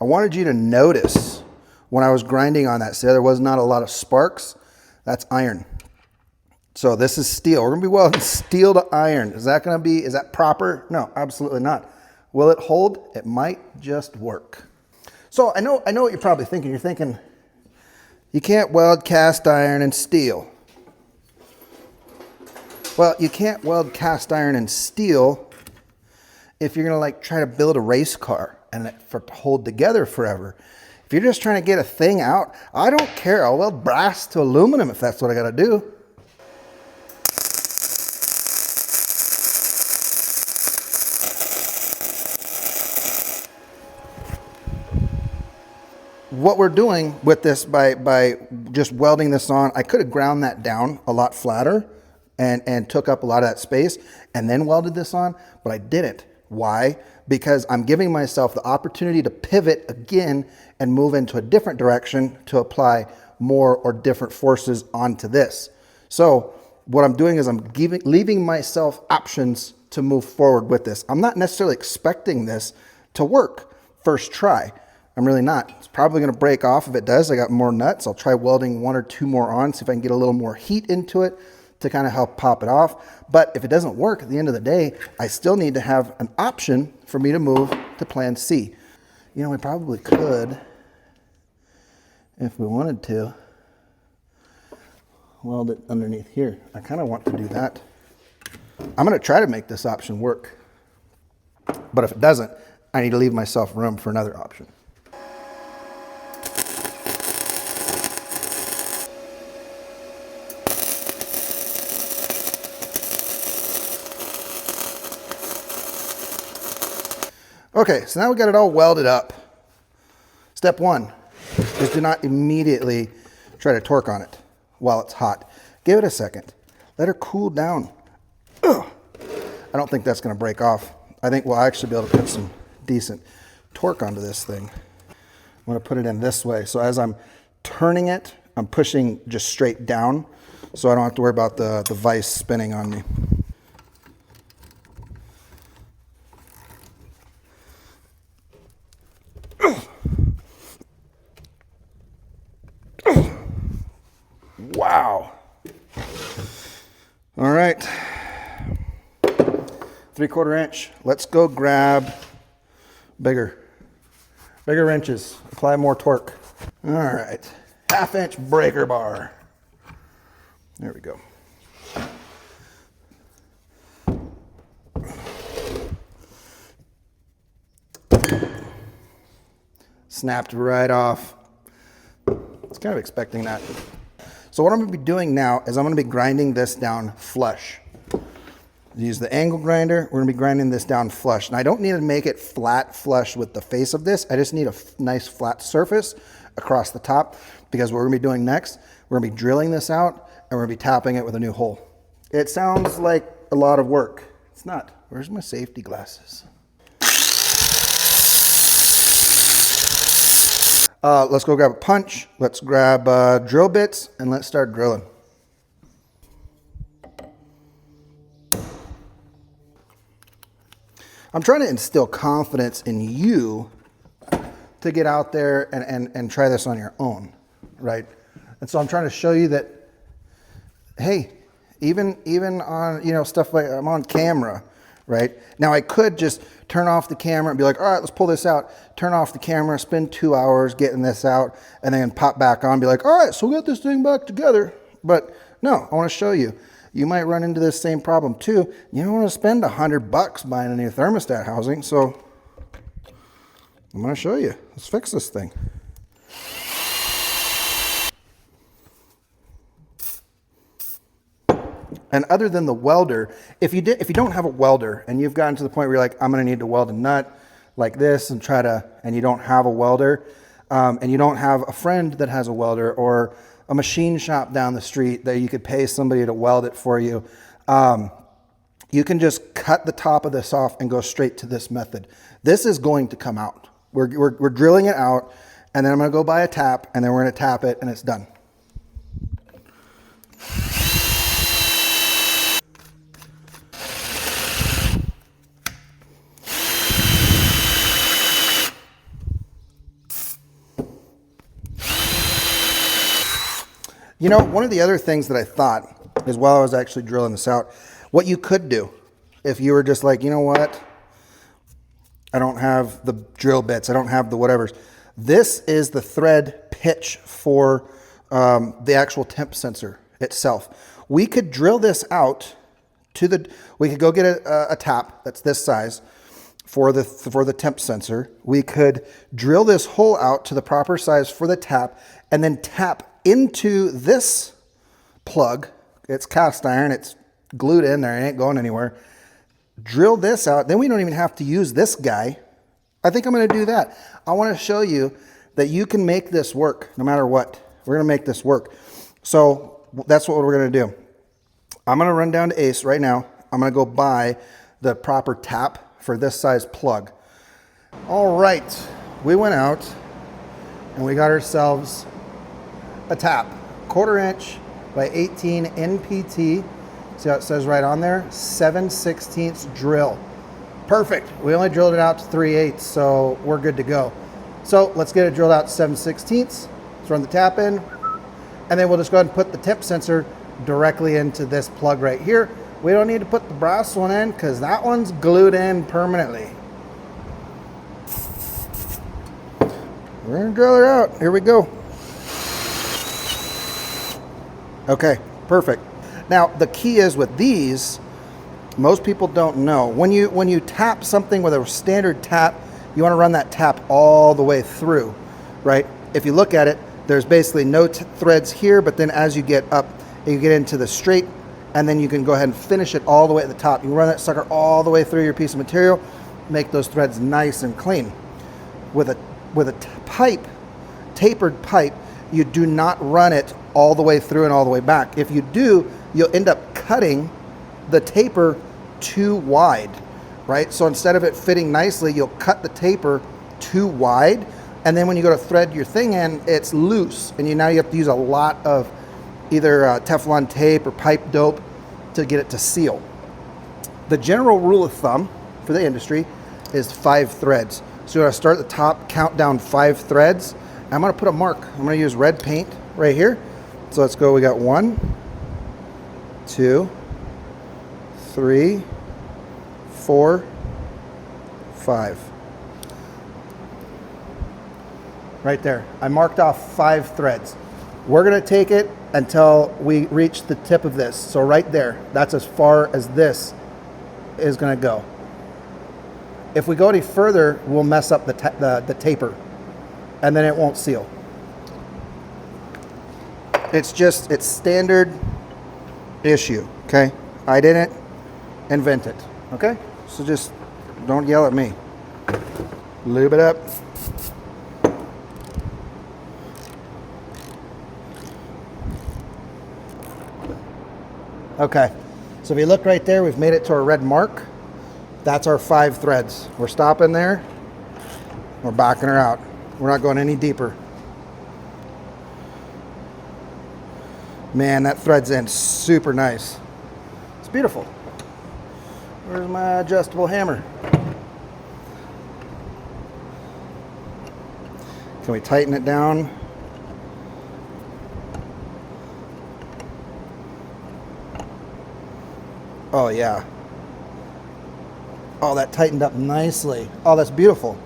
I wanted you to notice when I was grinding on that, see, there was not a lot of sparks. That's iron. So this is steel. We're going to be welding steel to iron. Is that proper? No, absolutely not. Will it hold? It might just work. So I know what you're probably thinking. You're thinking, you can't weld cast iron and steel. Well, you can't weld cast iron and steel if you're going to try to build a race car and for it to hold together forever. If you're just trying to get a thing out, I don't care. I'll weld brass to aluminum if that's what I got to do. What we're doing with this by just welding this on, I could have ground that down a lot flatter and took up a lot of that space and then welded this on, but I didn't. Why? Because I'm giving myself the opportunity to pivot again and move into a different direction to apply more or different forces onto this. So what I'm doing is I'm leaving myself options to move forward with this. I'm not necessarily expecting this to work first try. I'm really not. It's probably going to break off. If it does, I got more nuts. I'll try welding one or two more on, see if I can get a little more heat into it to kind of help pop it off. But if it doesn't work, at the end of the day, I still need to have an option for me to move to plan C. We probably could, if we wanted to, weld it underneath here. I kind of want to do that. I'm going to try to make this option work. But if it doesn't, I need to leave myself room for another option. Okay, so now we got it all welded up. Step one is do not immediately try to torque on it while it's hot. Give it a second. Let her cool down. Ugh. I don't think that's going to break off. I think we'll actually be able to put some decent torque onto this thing. I'm going to put it in this way. So as I'm turning it, I'm pushing just straight down so I don't have to worry about the vise spinning on me. Wow. All right. 3/4 inch. Let's go grab bigger wrenches. Apply more torque. All right. 1/2 inch breaker bar. There we go. Snapped right off. I was kind of expecting that. So what I'm going to be doing now is I'm going to be grinding this down flush. Use the angle grinder. We're going to be grinding this down flush. And I don't need to make it flat flush with the face of this. I just need a nice flat surface across the top, because what we're going to be doing next, we're going to be drilling this out and we're going to be tapping it with a new hole. It sounds like a lot of work. It's not. Where's my safety glasses? Let's go grab a punch. Let's grab drill bits and let's start drilling. I'm trying to instill confidence in you to get out there and try this on your own, right? And so I'm trying to show you that, hey, even on, you know, stuff like I'm on camera, right? Now I could just turn off the camera and be like, all right, let's pull this out, turn off the camera, spend 2 hours getting this out, and then pop back on and be like, all right, so we got this thing back together. But no, I want to show you. You might run into this same problem too. You don't want to spend $100 buying a new thermostat housing, so I'm going to show you. Let's fix this thing. And other than the welder, if you don't have a welder and you've gotten to the point where you're like, I'm going to need to weld a nut like this and and you don't have a welder, and you don't have a friend that has a welder or a machine shop down the street that you could pay somebody to weld it for you, you can just cut the top of this off and go straight to this method. This is going to come out. We're drilling it out, and then I'm going to go buy a tap, and then we're going to tap it, and it's done. You know, one of the other things that I thought is while I was actually drilling this out, what you could do if you were just like, you know what, I don't have the drill bits, I don't have the whatevers. This is the thread pitch for the actual temp sensor itself. We could drill this out to we could go get a tap that's this size for the temp sensor. We could drill this hole out to the proper size for the tap and then tap into this plug. It's cast iron, it's glued in there, it ain't going anywhere. Drill this out, then we don't even have to use this guy. I think I'm going to do that. I want to show you that you can make this work no matter what. We're going to make this work. So that's what we're going to do. I'm going to run down to Ace right now. I'm going to go buy the proper tap for this size plug. All right, we went out and we got ourselves a tap, 1/4 inch by 18 NPT. See how it says right on there? 7/16 drill. Perfect. We only drilled it out to 3/8, so we're good to go. So let's get it drilled out to 7/16. Let's run the tap in, and then we'll just go ahead and put the temp sensor directly into this plug right here. We don't need to put the brass one in because that one's glued in permanently. We're gonna drill it out. Here we go. Okay, perfect. Now the key is with these, most people don't know. When you tap something with a standard tap, you want to run that tap all the way through, right? If you look at it, there's basically no threads here, but then as you get up, you get into the straight, and then you can go ahead and finish it all the way at the top. You run that sucker all the way through your piece of material, make those threads nice and clean. With a pipe, tapered pipe, you do not run it all the way through and all the way back. If you do, you'll end up cutting the taper too wide, right? So instead of it fitting nicely, you'll cut the taper too wide, and then when you go to thread your thing in, it's loose, and now you have to use a lot of either Teflon tape or pipe dope to get it to seal. The general rule of thumb for the industry is 5 threads. So you're gonna start at the top, count down 5 threads. I'm gonna put a mark. I'm gonna use red paint right here. So let's go, we got 1, 2, 3, 4, 5. Right there. I marked off 5 threads. We're gonna take it until we reach the tip of this. So right there, that's as far as this is gonna go. If we go any further, we'll mess up the taper, and then it won't seal. It's standard issue, okay? I didn't invent it, okay? So just don't yell at me. Lube it up. Okay, so if you look right there, we've made it to our red mark. That's our 5 threads. We're stopping there. We're backing her out. We're not going any deeper. Man, that threads in super nice. It's beautiful. Where's my adjustable hammer? Can we tighten it down? Oh yeah. Oh, that tightened up nicely. Oh, that's beautiful.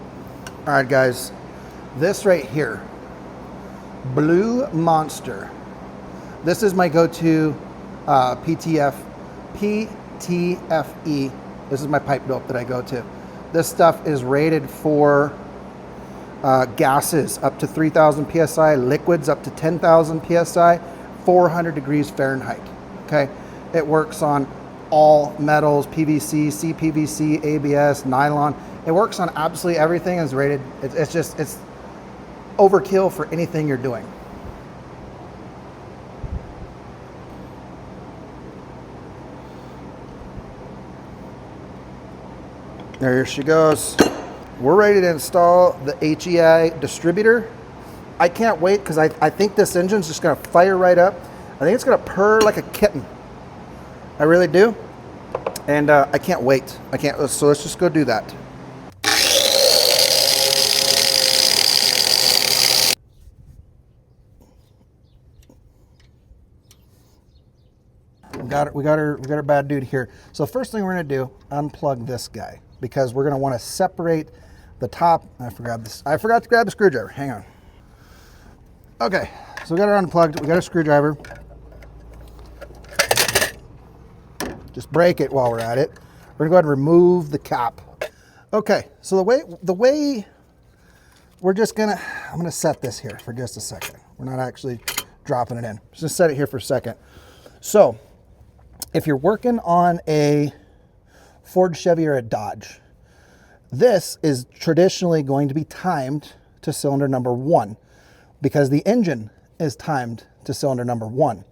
All right, guys. This right here, Blue Monster. This is my go-to PTFE. This is my pipe dope that I go to. This stuff is rated for gases up to 3,000 psi, liquids up to 10,000 psi, 400 degrees Fahrenheit. Okay, it works on all metals, PVC, CPVC, ABS, nylon. It works on absolutely everything. It's rated. It's overkill for anything you're doing. There she goes. We're ready to install the HEI distributor. I can't wait because I think this engine's just gonna fire right up. I think it's gonna purr like a kitten. I really do. And I can't wait. So let's just go do that. We got our bad dude here. So first thing we're gonna do, unplug this guy, because we're gonna want to separate the top. I forgot to grab the screwdriver. Hang on. Okay, so we got it unplugged. We got a screwdriver. Just break it while we're at it. We're gonna go ahead and remove the cap. Okay, so the way we're just gonna, I'm gonna set this here for just a second. We're not actually dropping it in. Just set it here for a second. So if you're working on a Ford, Chevy, or a Dodge, this is traditionally going to be timed to cylinder number 1 because the engine is timed to cylinder number 1.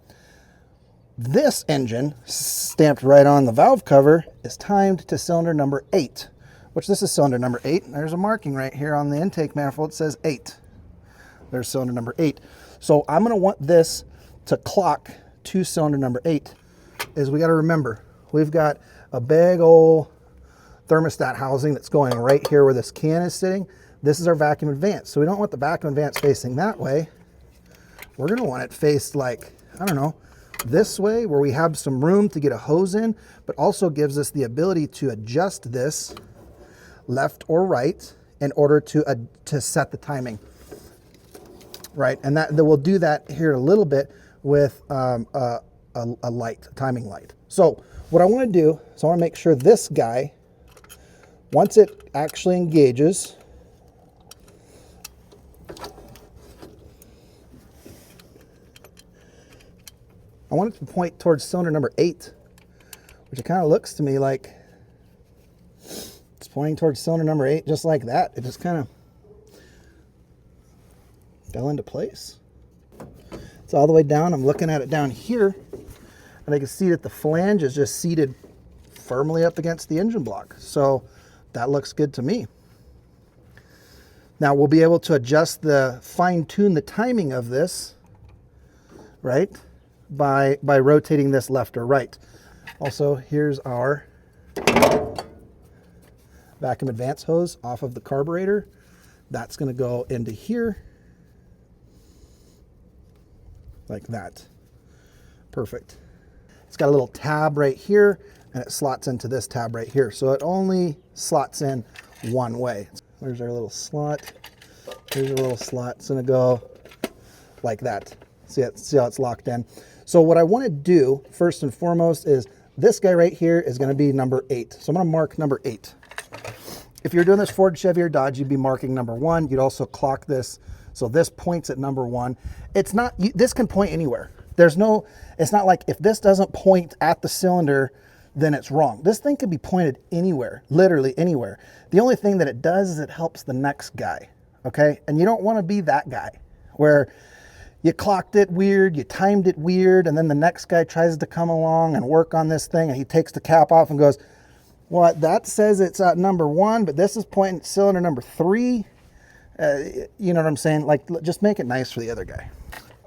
This engine, stamped right on the valve cover, is timed to cylinder number 8, which this is cylinder number 8. There's a marking right here on the intake manifold. It says 8. There's cylinder number 8. So I'm going to want this to clock to cylinder number 8. Is we got to remember, we've got a big old thermostat housing that's going right here where this can is sitting. This is our vacuum advance. So we don't want the vacuum advance facing that way. We're going to want it faced like, I don't know, this way where we have some room to get a hose in, but also gives us the ability to adjust this left or right in order to set the timing. Right, and we'll do that here a little bit with a timing light. So what I want to do is I want to make sure this guy, once it actually engages, I want it to point towards cylinder number 8, which it kind of looks to me like it's pointing towards cylinder number 8, just like that. It just kind of fell into place. It's all the way down. I'm looking at it down here, and I can see that the flange is just seated firmly up against the engine block. So that looks good to me. Now we'll be able to adjust fine-tune the timing of this, right, by rotating this left or right. Also, here's our vacuum advance hose off of the carburetor. That's going to go into here like that. Perfect. It's got a little tab right here, and it slots into this tab right here. So it only slots in one way. There's our little slot. Here's a little slot. It's going to go like that. See how it's locked in. So what I want to do first and foremost is this guy right here is going to be number 8. So I'm going to mark number 8. If you're doing this Ford, Chevy, or Dodge, you'd be marking number 1. You'd also clock this. So this points at number 1. It's not, this can point anywhere. It's not like if this doesn't point at the cylinder, then it's wrong. This thing can be pointed anywhere, literally anywhere. The only thing that it does is it helps the next guy, okay? And you don't want to be that guy where you clocked it weird, you timed it weird, and then the next guy tries to come along and work on this thing, and he takes the cap off and goes, well, that says it's at number 1, but this is pointing at cylinder number 3. You know what I'm saying? Like, just make it nice for the other guy.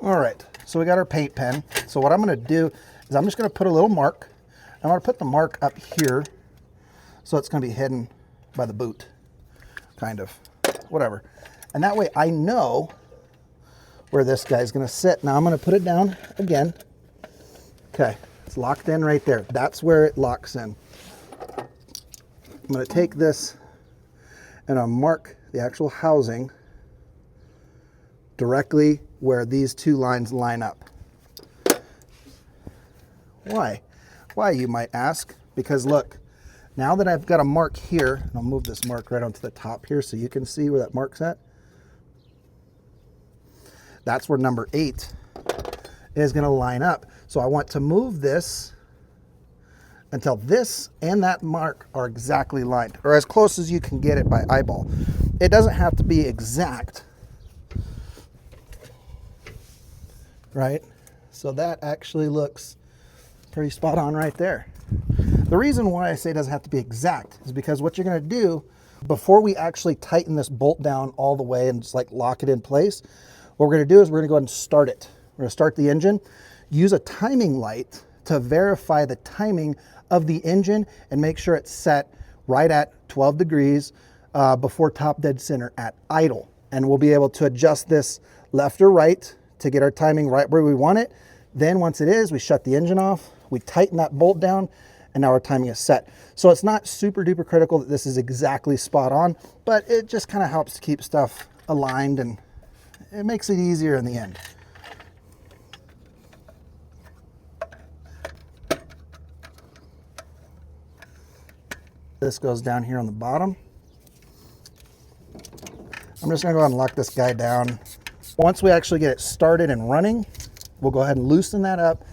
All right, so we got our paint pen. So what I'm gonna do is I'm just gonna put a little mark. I'm gonna put the mark up here, so it's gonna be hidden by the boot, kind of, whatever. And that way I know where this guy's gonna sit. Now I'm gonna put it down again. Okay, it's locked in right there. That's where it locks in. I'm gonna take this and I'll mark the actual housing directly where these two lines line up. Why? Why, you might ask? Because look, now that I've got a mark here, and I'll move this mark right onto the top here so you can see where that mark's at. That's where number 8 is going to line up. So I want to move this until this and that mark are exactly lined, or as close as you can get it by eyeball. It doesn't have to be exact, right? So that actually looks pretty spot on right there. The reason why I say it doesn't have to be exact is because what you're going to do before we actually tighten this bolt down all the way and just like lock it in place, what we're going to do is we're going to go ahead and start it. We're going to start the engine, use a timing light to verify the timing of the engine and make sure it's set right at 12 degrees before top dead center at idle. And we'll be able to adjust this left or right to get our timing right where we want it. Then once it is, we shut the engine off, we tighten that bolt down, and now our timing is set. So it's not super duper critical that this is exactly spot on, but it just kind of helps to keep stuff aligned and it makes it easier in the end. This goes down here on the bottom. I'm just gonna go ahead and lock this guy down. Once we actually get it started and running, we'll go ahead and loosen that up,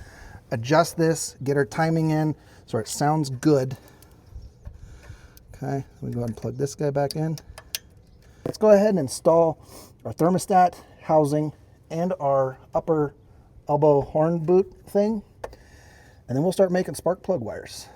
adjust this, get our timing in so it sounds good. Okay, let me go ahead and plug this guy back in. Let's go ahead and install our thermostat housing and our upper elbow horn boot thing, and then we'll start making spark plug wires.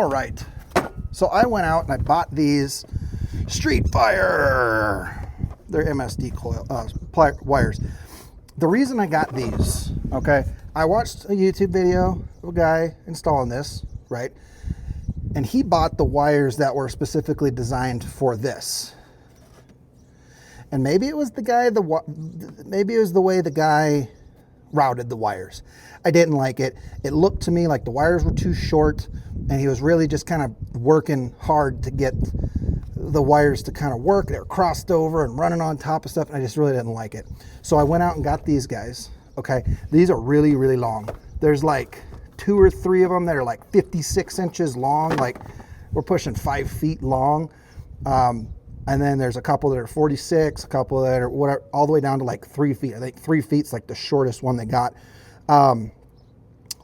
Right, so I went out and I bought these Street Fire. They're MSD coil wires. The reason I got these, okay, I watched a YouTube video of a guy installing this, right? And he bought the wires that were specifically designed for this. And maybe it was the way the guy routed the wires. I didn't like it. It looked to me like the wires were too short, and he was really just kind of working hard to get the wires to kind of work. They were crossed over and running on top of stuff, and I just really didn't like it. So I went out and got these guys, okay? These are really, really long. There's like 2 or 3 of them that are like 56 inches long, like we're pushing 5 feet long. And then there's a couple that are 46, a couple that are whatever, all the way down to like 3 feet. I think 3 feet's like the shortest one they got.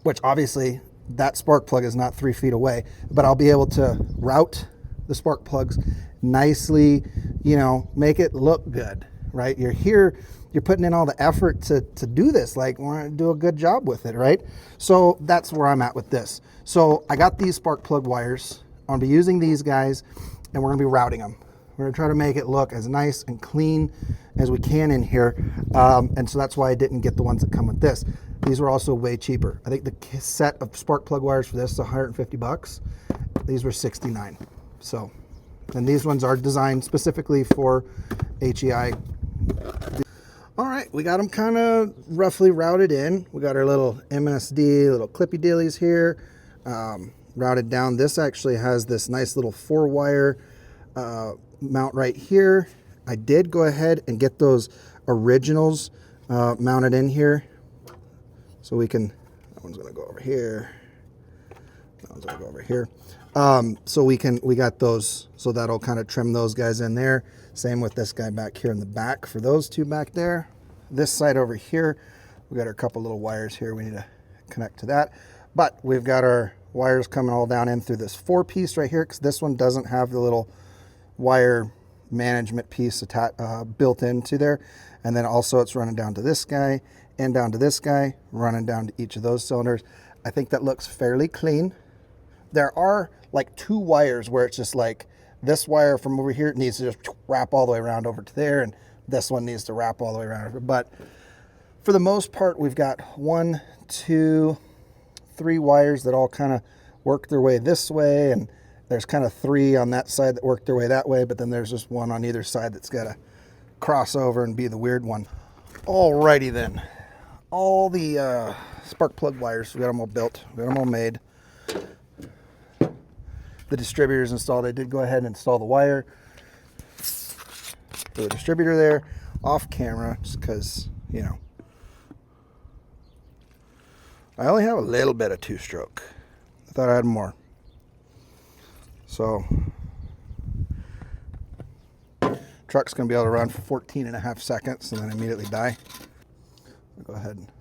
Which obviously that spark plug is not 3 feet away, but I'll be able to route the spark plugs nicely, you know, make it look good, right? You're here, you're putting in all the effort to do this, like we're gonna do a good job with it, right? So that's where I'm at with this. So I got these spark plug wires. I'm gonna be using these guys and we're gonna be routing them. We're gonna try to make it look as nice and clean as we can in here. And so that's why I didn't get the ones that come with this. These were also way cheaper. I think the set of spark plug wires for this is 150 bucks. These were 69. So, and these ones are designed specifically for HEI. All right, we got them kind of roughly routed in. We got our little MSD, little clippy dealies here, routed down. This actually has this nice little 4-wire mount right here. I did go ahead and get those originals mounted in here. So we can, that one's gonna go over here. That one's gonna go over here. So we got those, so that'll kind of trim those guys in there. Same with this guy back here in the back for those two back there. This side over here, we got our couple little wires here we need to connect to that. But we've got our wires coming all down in through this 4-piece right here, because this one doesn't have the little wire management piece built into there. And then also it's running down to this guy and down to this guy, running down to each of those cylinders. I think that looks fairly clean. There are like 2 wires where it's just like this wire from over here needs to just wrap all the way around over to there, and this one needs to wrap all the way around. But for the most part, we've got 1, 2, 3 wires that all kind of work their way this way, and there's kind of 3 on that side that work their way that way, but then there's just 1 on either side that's got to cross over and be the weird one. Alrighty then. All the spark plug wires, we got them all built, we got them all made. The distributor's installed. I did go ahead and install the wire for the distributor there off camera, just because, you know, I only have a little bit of 2-stroke. I thought I had more. So truck's gonna be able to run for 14.5 seconds and then immediately die. I'll go ahead and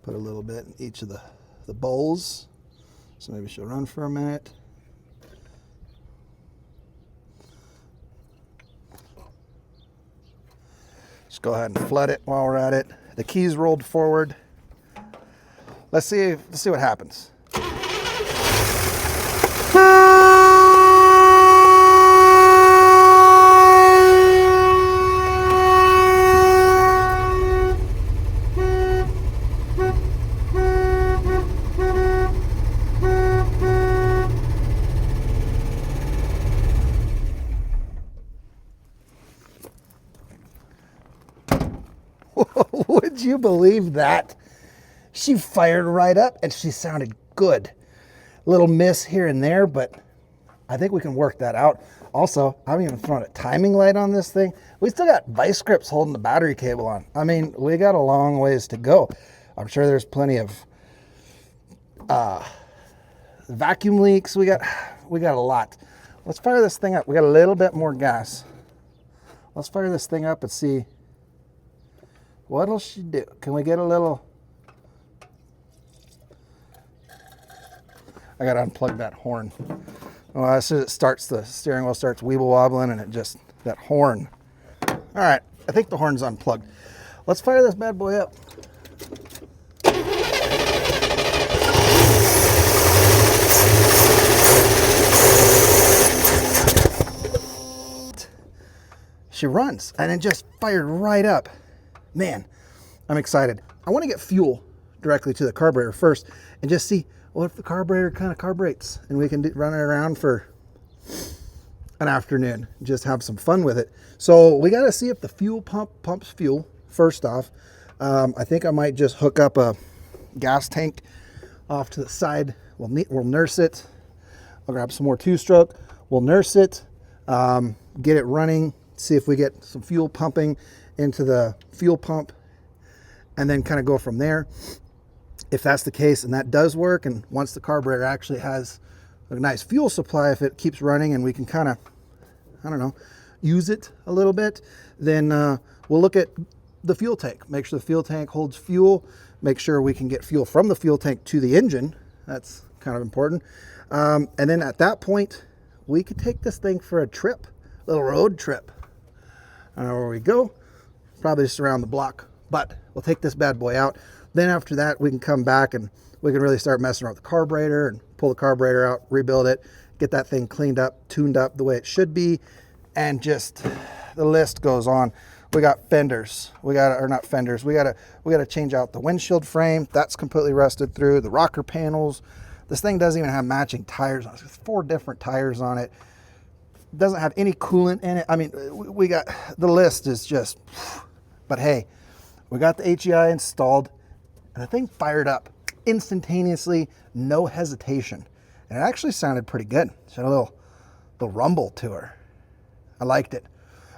put a little bit in each of the bowls. So maybe she'll run for a minute. Just go ahead and flood it while we're at it. The key's rolled forward. Let's see what happens. Would you believe that? She fired right up and she sounded good. Little miss here and there, but I think we can work that out. Also, I haven't even thrown a timing light on this thing. We still got vice grips holding the battery cable on. I mean, we got a long ways to go. I'm sure there's plenty of vacuum leaks. We got a lot. Let's fire this thing up. We got a little bit more gas. Let's fire this thing up and see what'll she do. Can we get a little? I gotta unplug that horn. Well, as soon as it starts, the steering wheel starts weeble wobbling, and it just, that horn. All right, I think the horn's unplugged. Let's fire this bad boy up. She runs, and it just fired right up. Man, I'm excited. I want to get fuel directly to the carburetor first and just see what if the carburetor kind of carburetes, and we can run it around for an afternoon, just have some fun with it. So we got to see if the fuel pump pumps fuel first off. I think I might just hook up a gas tank off to the side. We'll nurse it. I'll grab some more 2-stroke. We'll nurse it, get it running, see if we get some fuel pumping into the fuel pump, and then kind of go from there. If that's the case and that does work, and once the carburetor actually has a nice fuel supply, if it keeps running and we can kind of, I don't know, use it a little bit, then we'll look at the fuel tank. Make sure the fuel tank holds fuel. Make sure we can get fuel from the fuel tank to the engine. That's kind of important. And then at that point, we could take this thing for a trip, a little road trip. I don't know where we go, probably just around the block, but we'll take this bad boy out. Then after that, we can come back and we can really start messing around with the carburetor and pull the carburetor out, rebuild it, get that thing cleaned up, tuned up the way it should be, and just the list goes on. We got fenders. We got to change out the windshield frame. That's completely rusted through. The rocker panels. This thing doesn't even have matching tires on it. There's 4 different tires on it. Doesn't have any coolant in it. I mean, we got, the list is just, but hey, we got the HEI installed and the thing fired up instantaneously, no hesitation. And it actually sounded pretty good. She had a little rumble to her. I liked it.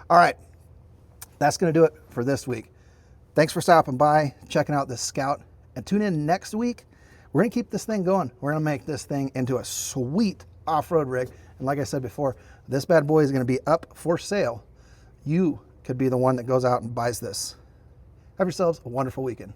All right, that's going to do it for this week. Thanks for stopping by, checking out this Scout, and tune in next week. We're going to keep this thing going. We're going to make this thing into a sweet off-road rig. And like I said before, this bad boy is going to be up for sale. You could be the one that goes out and buys this. Have yourselves a wonderful weekend.